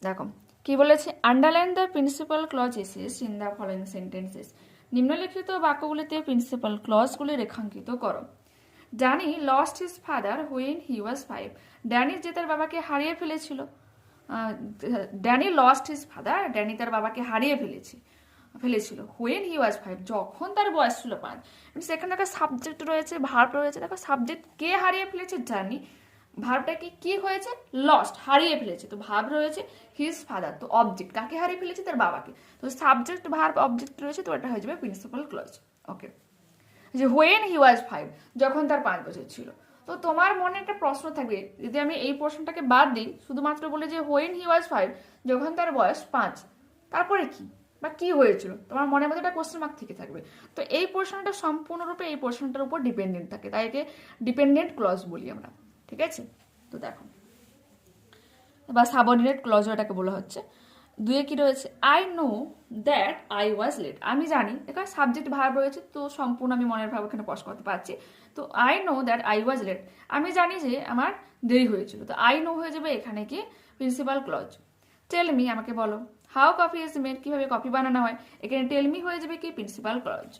দেখো কি বলেছে, underline the principal clauses in the following sentences. নিম্নলিখিত বাক্যগুলিতে প্রিন্সিপাল ক্লজগুলি রেখাঙ্কিত করো। Danny lost his father when he was 5। Danny যে তার বাবাকে হারিয়ে ফেলেছিল। Danny lost his father, Danny তার বাবাকে হারিয়ে ফেলেছিল হুইন হি ওয়াজ 5, যখন তার বয়স ছিল 5। সেখানে একটা সাবজেক্ট রয়েছে, ভার্ব রয়েছে। দেখো সাবজেক্ট কে হারিয়ে ফেলেছে, ড্যানি। ভার্বটা কি হয়েছে, লস্ট, হারিয়ে ফেলেছে। তো ভার্ব রয়েছে হিজ ফাদার, তো অবজেক্ট কাকে হারিয়ে ফেলেছে, তার বাবাকে। তো সাবজেক্ট ভার্ব অবজেক্ট রয়েছে, তো এটা হয়ে যাবে প্রিন্সিপাল ক্লজ। ওকে, যে হোয়েন হি ওয়াজ 5, যখন তার 5 বছর ছিল। তো তোমার মনে একটা প্রশ্ন থাকবে, যদি আমি এই প্রশ্নটাকে বাদ দিই, শুধুমাত্র বলে যে হোয়েন হি ওয়াজ 5, যখন তার বয়স 5, তারপরে কি বা কি হয়েছিল, তোমার মনের মধ্যে একটা কোশ্চেন মার্ক থেকে থাকবে। তো এই প্রশ্নটা সম্পূর্ণরূপে এই প্রশ্নটার উপর ডিপেন্ডেন্ট থাকে, তাই একে ডিপেন্ডেন্ট ক্লজ বলি আমরা। ঠিক আছে, তো দেখো, বা সাবঅর্ডিনেট ক্লজ এটাকে বলা হচ্ছে। দুয়ে কি রয়েছে, I know that I was late. আমি জানি, এখানে সাবজেক্ট ভার্ব রয়েছে, তো সম্পূর্ণ আমি মনের ভাব এখানে প্রকাশ করতে পারছি। তো I know that I was late, আমি জানি যে আমার দেরি হয়েছিল। তো আই নো হয়ে যাবে এখানে কি প্রিন্সিপাল ক্লজ। টেল মি, আমাকে বলো। হাউ কফি ইজ মেড, কিভাবে কফি বানানো হয়, এখানে টেল মি হয়ে যাবে কি principal clause.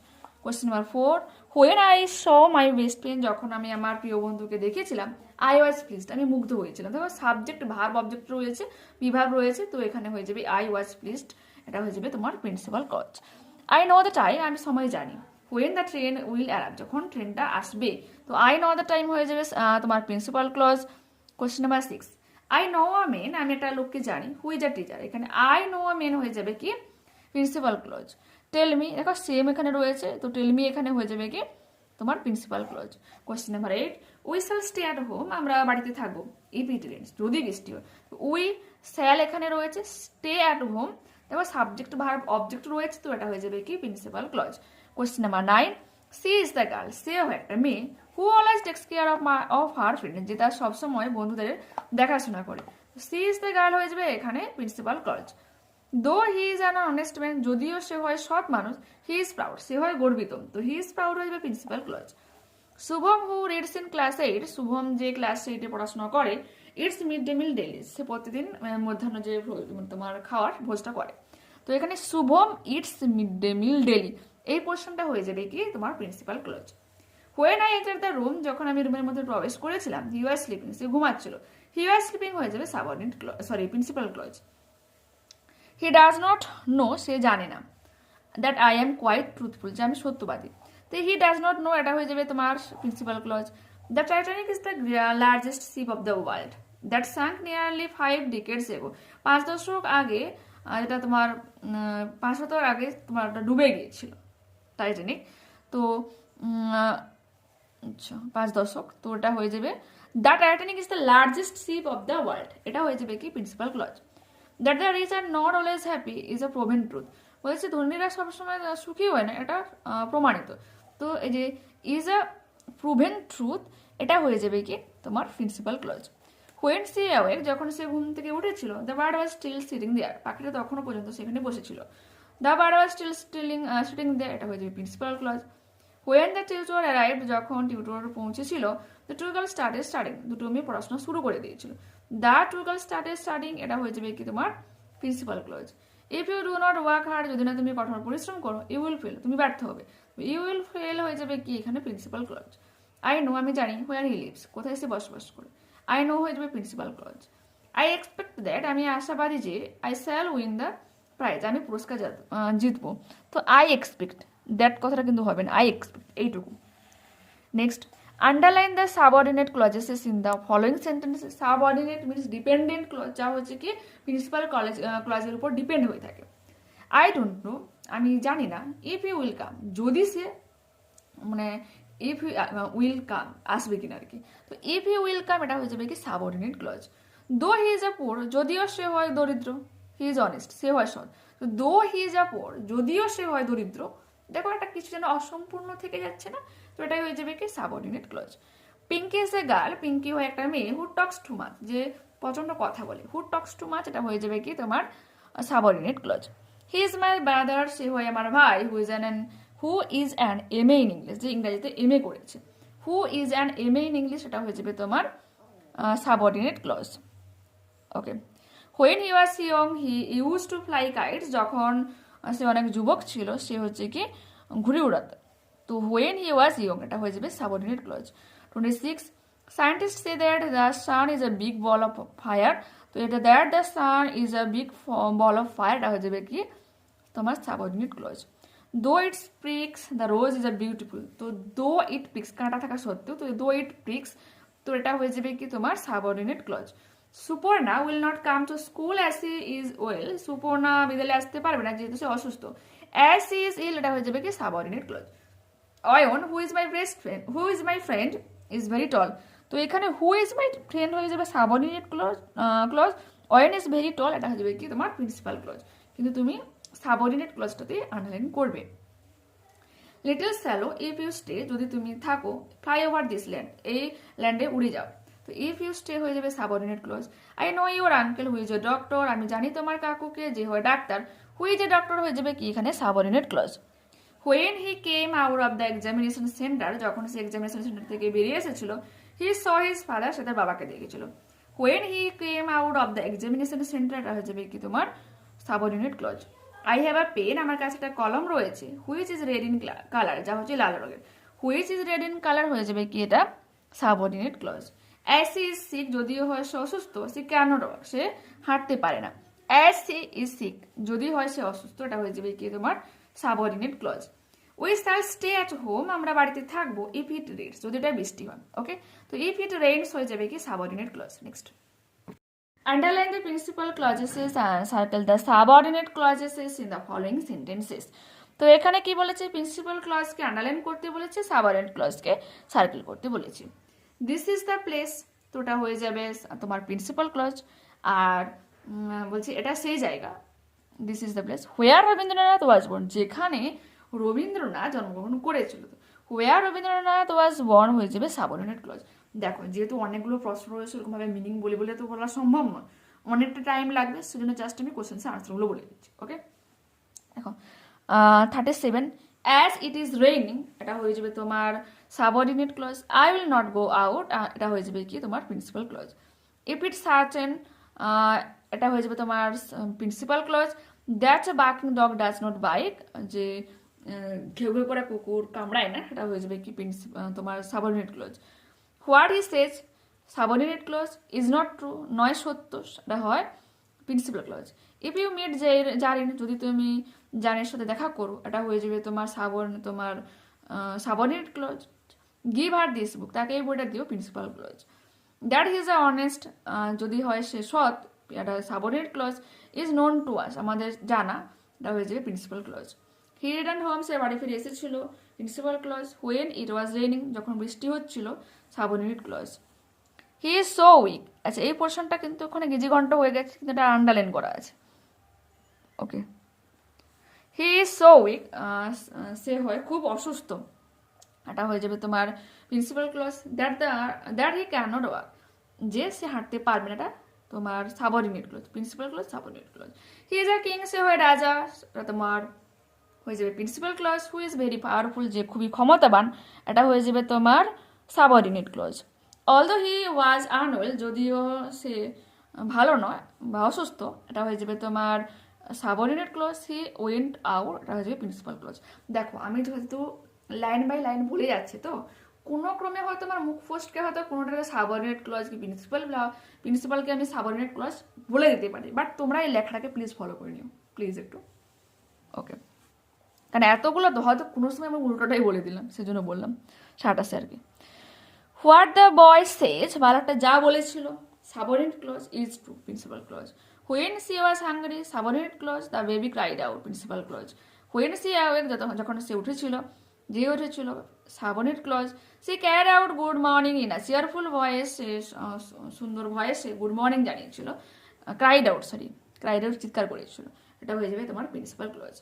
Question number 4, when I saw my best friend, যখন আমি আমার প্রিয় বন্ধুকে দেখেছিলাম, আই ওয়াজ প্লিজড, আমি মুগ্ধ হয়েছিলাম। দেখো সাবজেক্ট ভার্ব অবজেক্ট রয়েছে, বিভাগ রয়েছে, তো এখানে হয়ে যাবে আই ওয়াজ প্লিজড, এটা হয়ে যাবে তোমার principal clause. I know the time, আমি সময় জানি। When the train will arrive, যখন ট্রেনটা আসবে, তো আই নো দ্য টাইম হয়ে যাবে তোমার principal clause. Question number 6, I know a man, আমি একটা লোককে জানি, হু ইজ আ টিচার, এখানে আই নো আ মেন হয়ে যাবে কি প্রিন্সিপাল ক্লজ। টেল মি, দেখো সেম এখানে রয়েছে, তো টেল মি এখানে হয়ে যাবে কি তোমার principal clause. Question number 8, we shall stay at home, আমরা বাড়িতে থাকবো, ইফ ইট রেন্স, যদি বৃষ্টি হয়। উই শ্যাল এখানে রয়েছে, স্টে অ্যাট হোম, দেখো সাবজেক্ট ভার্ব অবজেক্ট রয়েছে, তো এটা হয়ে যাবে কি principal clause. Question number 9, she is the girl, সেও একটা মেয়ে, who always takes care of her friend, যে তার সবসময় বন্ধুদের দেখাশোনা করে। সি ইজ দ্য গার্ল হয়ে যাবে এখানে প্রিন্সিপাল ক্লজ। দো he is an honest man, যদিও সে হয় সৎ মানুষ, হি ইজ প্রাউড, সে হয় গর্বিত, তো হি ইজ প্রাউড হয়ে যাবে principal clause. Shubham who reads in class 8, Shubham যে ক্লাস 8-এ পড়াশোনা করে, eats mid day meal daily, সে প্রতিদিন মধ্যাহ্ন যে তোমার খাওয়ার ভোজটা করে। তো এখানে Shubham eats mid day meal daily, এই পোর্শনটা হয়ে যাবে কি তোমার principal clause. When I enter the room, যখন আমি রুমের মধ্যে প্রবেশ করেছিলাম, হি ওয়াজ স্লিপিং, সে ঘুমাচ্ছিল, হি ওয়াজ স্লিপিং হয়ে যাবে subordinate clause, sorry principal clause. He does not know, সে জানে না, that I am quite truthful, যে আমি সত্যবাদী, তো হি ডাজ নট নো এটা হয়ে যাবে তোমার principal clause. The Titanic is the largest ship of the world that sunk nearly 5 decades ago, 5 দশক আগে, এটা তোমার 5 শতক আগে তোমার ডুবে গিয়েছিল টাইটানিক। তো আচ্ছা 5 দশক, তো এটা হয়ে যাবে the Titanic is the largest ship of the world, এটা হয়ে যাবে কি principal clause. That the rich are not always happy is a proven truth, বলেছে ধনীরা সবসময় সুখী হয় না, এটা প্রমাণিত। তো এই যে ইজ আ প্রুভেন ট্রুথ, এটা হয়ে যাবে কি তোমার principal clause. When she awake, যখন সে ঘুম থেকে উঠেছিল, the bird was still sitting there, পাখিটা তখনও পর্যন্ত সেখানে বসেছিল, the bird was still sitting there, এটা হয়ে যাবে principal clause. When the tutor arrived, যখন টিউটর পৌঁছেছিল, the two girls started studying, দুটো মেয়ে পড়াশোনা শুরু করে দিয়েছিল, the two girls started studying, এটা হয়ে যাবে কি তোমার principal clause. If you do not work hard, যদি না তুমি কঠোর পরিশ্রম করো, ইউ উইল ফেল, তুমি ব্যর্থ হবে, ইউ উইল ফেল হয়ে যাবে কি এখানে প্রিন্সিপাল ক্লজ। আই নো, আমি জানি, হোয়ার হি লিভস, কোথায় সে বসবাস করে, আই নো হয়ে যাবে principal clause. I expect that, আমি আশাবাদী যে, I shall win the prize, আমি পুরস্কার জিতবো, তো আই এক্সপেক্ট, দ্যাট কথাটা কিন্তু হবে না, আই এক্সপেক্ট এইটুকু। Next, underline the subordinate clauses in the following sentences. Subordinate means dependent clause, যা হচ্ছে কি প্রিন্সিপাল ক্লজের উপর ডিপেন্ড হয়ে থাকে। আই ডোন্ট নো, আমি জানি না, ইফ ইউ উইল কাম, যদি সে মানে ইফ ইউ উইল কাম আসবে কিনা আর কি, তো ইফ ইউ উইল কাম এটা হয়ে যাবে কি সাবঅর্ডিনেট ক্লজ। দো হি ইজ আ পোর, যদিও সে হয় দরিদ্র, হি ইজ অনেস্ট, সে হয় সৎ, তো দো হি ইজ আ পোর, যদিও সে হয় দরিদ্র, দেখো একটা কিছু যেন অসম্পূর্ণ থেকে যাচ্ছে না, তো এটাই হয়ে যাবে কি subordinate clause. Pinki is a girl, Pinki হয় একটা মেয়ে, হু টক্স টু মাচ, যে প্রচন্ড কথা বলে, হু টক্স টু মাচ, এটা হয়ে যাবে কি তোমার subordinate clause. He is my brother, সে হয় আমার ভাই, who is an M A in English, যে ইংরেজিতে এম এ করেছে, who is an M A in English, এটা হয়ে যাবে তোমার subordinate clause. Okay, when he was young he use to fly kites, যখন সে অনেক যুবক ছিল সে হচ্ছে কি ঘুড়ি উড়াতো। তো হোয়েন হি ওয়াজ ইয়ং এটা হয়ে যাবে subordinate clause. 26 scientist say that the sun is a big ball of fire, তো এটা that the sun is a big ball of fire এটা হয়ে যাবে কি তোমার subordinate clause. Though it's pricks the rose is a beautiful, তো though ইট Prix কাঁটা থাকা সত্ত্বেও, তো দো ইট প্রিক্স তো এটা হয়ে যাবে কি তোমার subordinate clause. Suparna will not come to school as she is well, Suparna বিদ্যালয়ে আসতে পারবে না যেহেতু সে অসুস্থ। অ্যাজ সি ইজ ইল এটা হয়ে যাবে কি subordinate clause. Ayan who is my best friend who is my friend is very tall, তো এখানে হু ইজ মাই ফ্রেন্ড হয়ে যাবে subordinate clause. Ayan is very tall এটা হয়ে যাবে কি তোমার প্রিন্সিপাল ক্লজ, কিন্তু তুমি সাবঅর্ডিনেট ক্লজটাতে আন্ডারলাইন করবে। Little shallow if you stay যদি তুমি থাকো, ফ্লাই ওভার দিস ল্যান্ড এই ল্যান্ডে উড়ে যাও, তো ইফ ইউ স্টে হয়ে যাবে subordinate clause. I know your uncle who is a doctor, আমি জানি তোমার কাকুকে যে হয় ডাক্তার, হু ইজ এ ডক্টর হয়ে যাবে কি এখানে subordinate clause. When he came out of the examination centre, যখন সে এক্সামিনেশন সেন্টার থেকে বেরিয়ে এসেছিল, হি স হিজ ফাদার সে তার বাবাকে দেখেছিল। When he came out of the examination centre এটা হয়ে যাবে কি তোমার subordinate clause. I have a pen আমার কাছে একটা কলম রয়েছে, which is red in colour যা হচ্ছে লাল রঙের, which is red in colour হয়ে যাবে কি এটা subordinate clause. As she is sick যদিও হয় সে অসুস্থ, সে কেন সে হাঁটতে পারে না, অ্যাজ সি ইজ সিক যদি হয় সে অসুস্থ এটা হয়ে যাবে কি তোমার subordinate clause. We shall stay at home আমরা বাড়িতে থাকবো, ইফ ইট রেইনস যদি এটা বৃষ্টি হয়। ওকে, তো ইফ ইট রেইনস হয়ে যাবে কি subordinate clause. Next, underline the principal clauses and circle the subordinate clauses in the following sentences. তো এখানে কি বলেছে প্রিন্সিপাল ক্লজকে আন্ডারলাইন করতে বলেছে, সাবঅর্ডিনেট ক্লজকে সার্কেল করতে বলেছে। দিস ইজ দ্য প্লেস তো ওটা হয়ে যাবে তোমার প্রিন্সিপাল ক্লজ, আর বলছি এটা সেই জায়গা, this is the place where Rabindranath was born যেখানে রবীন্দ্রনাথ জন্মগ্রহণ করেছিল, হোয়ার রবীন্দ্রনাথ ওয়াজ বর্ন হয়ে যাবে সাবঅর্ডিনেট ক্লজ। দেখো যেহেতু অনেকগুলো প্রশ্ন রয়েছে ওরকমভাবে মিনিং বলে বলে তো বলা সম্ভব নয়, অনেকটা টাইম লাগবে, সেজন্য জাস্ট আমি কোশ্চেন্সের আনসারগুলো বলে দিচ্ছি। ওকে, দেখো 37 অ্যাজ ইট ইজ রেইনিং এটা হয়ে যাবে তোমার subordinate clause. I will not go out এটা হয়ে যাবে কি তোমার principal clause. If it certain এটা হয়ে যাবে তোমার principal clause. That's a barking dog does not bite যে ঘেউ ঘেউ করে কুকুর কামড়ায় না এটা হয়ে যাবে কি তোমার subordinate clause. What he says subordinate clause, is not true নয় সত্য এটা হয় principal clause. If you meet Zarin যদি তুমি জানের সাথে দেখা করো এটা হয়ে যাবে তোমার subordinate clause. Give her this book তাকে এই বইটা দিও principal clause. That he is a honest যদি হয় সে সৎ এটা subordinate clause. Is known to us আমাদের জানা এটা হয়ে যাবে principal clause. He return home সে বাড়ি ফিরে এসেছিল principal clause. When it was raining যখন বৃষ্টি হচ্ছিল subordinate clause. He is so weak আচ্ছা এই পোর্শনটা কিন্তু ওখানে গিজি ঘন্টা হয়ে গেছে কিন্তু এটা আন্ডারলাইন করা আছে। Okay, he is so weak সে হয় খুব অসুস্থ এটা হয়ে যাবে তোমার principal clause. That he can not walk যে সে হাঁটতে পারবে না এটা তোমার subordinate clause, principal clause subordinate clause. He is a king সে হয় রাজা এটা তোমার হয়ে যাবে principal clause. Who is very powerful যে খুবই ক্ষমতাবান এটা হয়ে যাবে তোমার subordinate clause. Although he was unwell যদিও সে ভালো নয় বা অসুস্থ এটা হয়ে যাবে তোমার subordinate clause. He went out এটা হয়ে যাবে প্রিন্সিপাল ক্লজ। দেখো আমি যেহেতু লাইন বাই লাইন বলে যাচ্ছে তো কোনো ক্রমে হয়তো আমার মুখ ফোস্টকে হয়তো কোনোটাকে সাবঅর্ডিনেট ক্লজ কি প্রিন্সিপালকে আমি সাবঅর্ডিনেট ক্লজ বলে দিতে পারি, বাট তোমরা এই লেখাটাকে প্লিজ ফলো করে নিও প্লিজ একটু। ওকে, কারণ এতগুলো হয়তো কোনো সময় আমি উল্টোটাই বলে দিলাম সেজন্য বললাম সাটাসে আর কি। হোয়াট দ্য বয় সেজ বালকটা যা বলেছিল subordinate clause is true principal clause. When she was hungry subordinate clause. The baby cried out principal clause. When she awake যখন সে উঠেছিল যে উঠেছিল subordinate clause. She called out good morning in a cheerful voice সে সুন্দর ভয়েসে good morning জানিয়েছিল। Cried out চিৎকার করেছিল এটা হয়ে যাবে তোমার principal clause.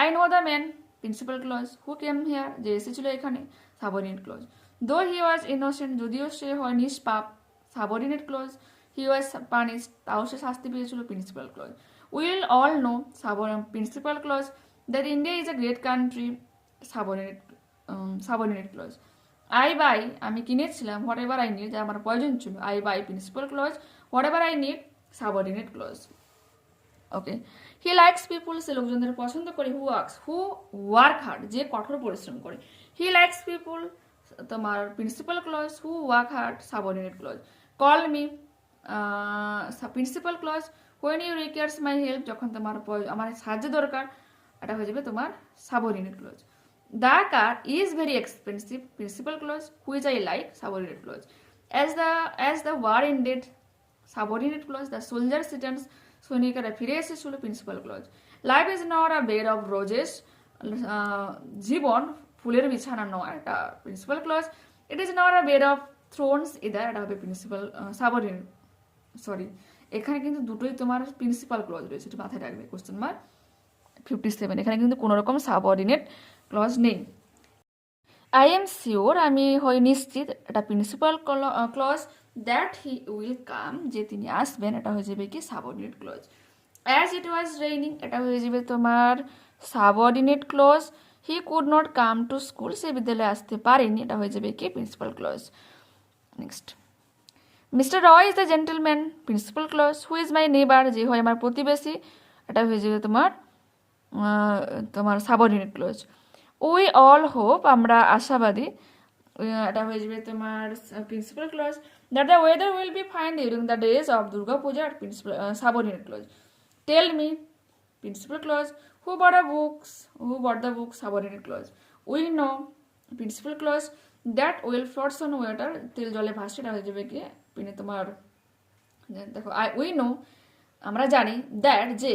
I know the man principal clause. Who came here যে এসেছিল এখানে সাবঅর্ডিনেট ক্লজ। দো হি ওয়াজ ইনোসেন্ট যদিও সে হয় নিষ্পাপ subordinate clause. He was punished তাও সে শাস্তি পেয়েছিল principal clause. Will all know principal clause. That India is a great country subordinate clause. I buy আমি কিনেছিলাম হোয়াট এভার আই নিড যা আমার প্রয়োজন ছিল। I buy principal clause. Whatever I need subordinate clause. Okay, he likes people, সে লোকজনদের পছন্দ করে, হু ওয়ার্ক হার্ড, যে কঠোর পরিশ্রম করে। হি লাইকস পিপুল তোমার principal clause, who work hard subordinate clause. Call me principal clause, when you requires my help, যখন তোমার আমার সাহায্য দরকার, এটা হয়ে যাবে তোমার subordinate clause. The car is very expensive, principal clause, which I like subordinate clause. as the war ended, subordinate clause. The soldier returns, সৈনিকেরা ফিরে এসেছিল, principal clause. Life is not a bed of roses, জীবন ফুলের বিছানা নয়, এটা principal clause. It is not a bed of thorns, এটা হবে প্রিন্সিপাল সাবঅর্ডিনেট, সরি এখানে কিন্তু দুটোই তোমার প্রিন্সিপাল ক্লজ রয়েছে, এটা মাথায় রাখবে। কোশ্চেন মার্ক 57, এখানে কিন্তু কোনো রকম সাবঅর্ডিনেট ক্লজ নেই। আই এম শিওর, আমি হই নিশ্চিত, এটা principal clause. That he will come, যে তিনি আসবেন, এটা হয়ে যাবে কি subordinate clause. As it was raining, এটা হয়ে যাবে তোমার subordinate clause. He could not come to school, সে বিদ্যালয়ে আসতে পারেনি, এটা হয়ে যাবে কি principal clause. Next, mister Roy is the gentleman, principal clause. Who is my neighbour, যে হয় আমার প্রতিবেশী, এটা হয়ে যাবে তোমার subordinate clause. We all hope, আমরা আশাবাদী, এটা হয়ে যাবে তোমার principal clause. That the weather will be fine during the days of Durga Puja, principal subordinate clause. Tell me, principal clause. Who bought the books, subordinate clause. We know, principal clause. That oil floats on water, তেল জলে ভাসছে, এটা হয়ে যাবে কি তোমার দেখো we know, আমরা জানি। দ্যাট, যে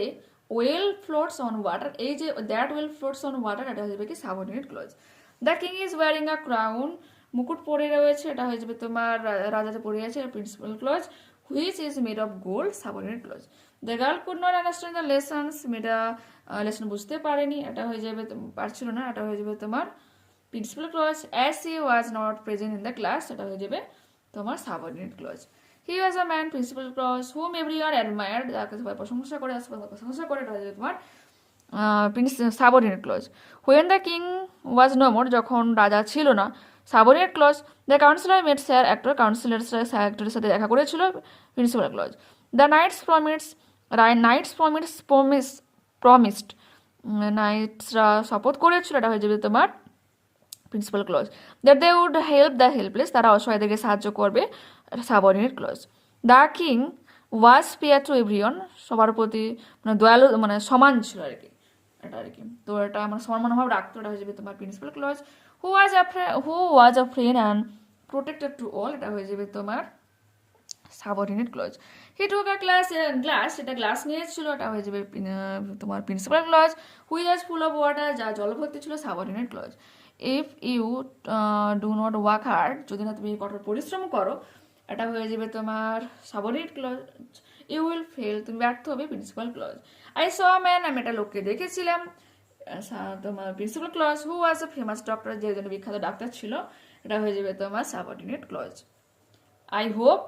ওয়েল ফ্লোটস অন ওয়াটার, এই যে that oil floats on water, এটা হয়ে যাবে কি subordinate clause. The king is wearing a crown, মুকুট পরে রয়েছে, এটা হয়ে যাবে তোমার রাজাতে পরে আছে, principal clause. Which is made of gold, subordinate clause. The girl could not understand the lessons, মেয়েটা লেসন বুঝতে পারেনি, এটা হয়ে যাবে পারছিল না, এটা হয়ে যাবে তোমার principal clause. As he was not present in the class, এটা হয়ে যাবে তোমার subordinate clause. He was a man, principal clause. Whom everyone admired, যাকে সবাই প্রশংসা করে, প্রশংসা করে, এটা হয়ে যাবে তোমার subordinate clause. When the king was no more, যখন রাজা ছিল না, subordinate clause. The councillor met sir actor, councillor sir অ্যাক্টরের সাথে দেখা করেছিল, প্রিন্সিপাল ক্লজ। দ্য প্রমিসড, নাইটসরা শপথ করেছিল, এটা হয়ে যাবে তোমার principal clause. That they would help the helpless, তারা অসহায়দেরকে সাহায্য করবে, subordinate clause. The king was fair to everyone, সবার প্রতি দয়ালু, সমান ছিল আর কি, এটা আর কি। তো এটা আমার সমান মনোভাব রাখতো, এটা হয়ে যাবে তোমার principal clause. Who was a friend and protected to all, এটা হয়ে যাবে তোমার subordinate clause. He took a glass, এটা গ্লাস নিয়েছিল, এটা হয়ে যাবে তোমার principal clause. Which was full of water, যা জল ভর্তি ছিল, subordinate clause. If you do not work hard, যদি না তুমি কঠোর পরিশ্রম করো, এটা হয়ে যাবে তোমার subordinate clause. You will fail, তুমি ব্যর্থ হবে, principal clause. I saw man, আমি একটা লোককে দেখেছিলাম, তোমার principal clause. Who was a famous doctor, যে একজন বিখ্যাত ডাক্তার ছিল, এটা হয়ে যাবে তোমার সাবঅর্ডিনেট ক্লজ। আই হোপ,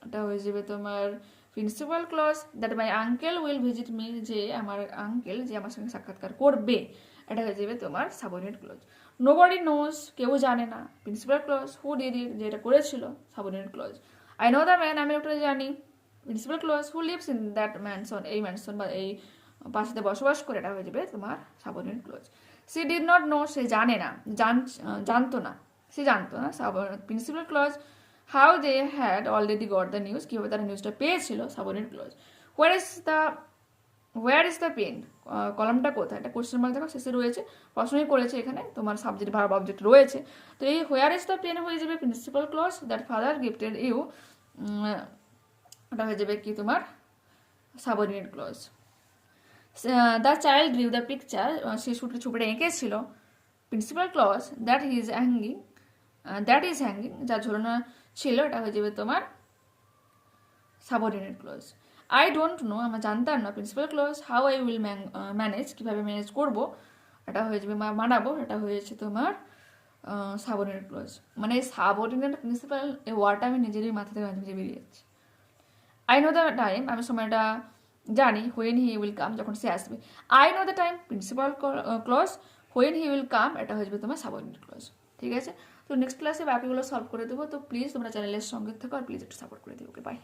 এটা হয়ে যাবে তোমার principal clause. That my uncle will visit me, যে আমার আঙ্কেল যে আমার সঙ্গে সাক্ষাৎকার করবে, এটা হয়ে যাবে তোমার সাবঅর্ডিনেট ক্লজ। নোবডি নোজ, কেউ জানে না, principal clause. Who did it, যে এটা করেছিল, subordinate clause. I know the man, আমি ওটা জানি, principal clause. Who lives in that mansion, এই ম্যানসন বা এই বাসাতে বসবাস করে, এটা হয়ে যাবে তোমার subordinate clause. She did not know, সে জানে না, জানতো না, সে জানতো না, principal clause. How they had already got the news, কীভাবে তারা নিউজটা পেয়েছিল, subordinate clause. Where is the pen, কলমটা কোথায়, এটা কোশ্চেন মার্ক দেখো শেষে রয়েছে, প্রশ্নই করেছে এখানে, তোমার সাবজেক্ট ভার্ব অবজেক্ট রয়েছে। তো এই হোয়ার ইজ দ্য পেন হয়ে যাবে principal clause. That father gifted you, ওটা হয়ে যাবে কি তোমার subordinate clause. The child drew the picture, শিশুটি ছবিটা এঁকেছিল, principal clause. That is hanging, যা ঝোলানো ছিল, এটা হয়ে যাবে তোমার subordinate clause. I don't know, আমরা জানতাম না, principal clause. How I will manage, কীভাবে ম্যানেজ করবো, এটা হয়ে যাবে মানাবো, এটা হয়েছে তোমার সাবঅর্ডিনেট ক্লজ। মানে এই সাবঅর্ডিনেট প্রিন্সিপাল, এই ওয়ার্ডটা আমি নিজেরই মাথা থেকে মাঝে মাঝে বেরিয়ে যাচ্ছে। আই নো দ্য টাইম, আমি সময়টা জানি। হোয়েন হি উইল কাম, যখন সে আসবে। I know the time, principal clause. When he will come, এটা হয়ে যাবে তোমার সাবঅর্ডিনেট ক্লজ। ঠিক আছে, তো নেক্সট ক্লাসে বাকিগুলো সলভ করে দেবো। তো প্লিজ তোমরা চ্যানেলের সঙ্গে থাকো, আর প্লিজ একটু সাপোর্ট করে দিও। ওকে, বাই।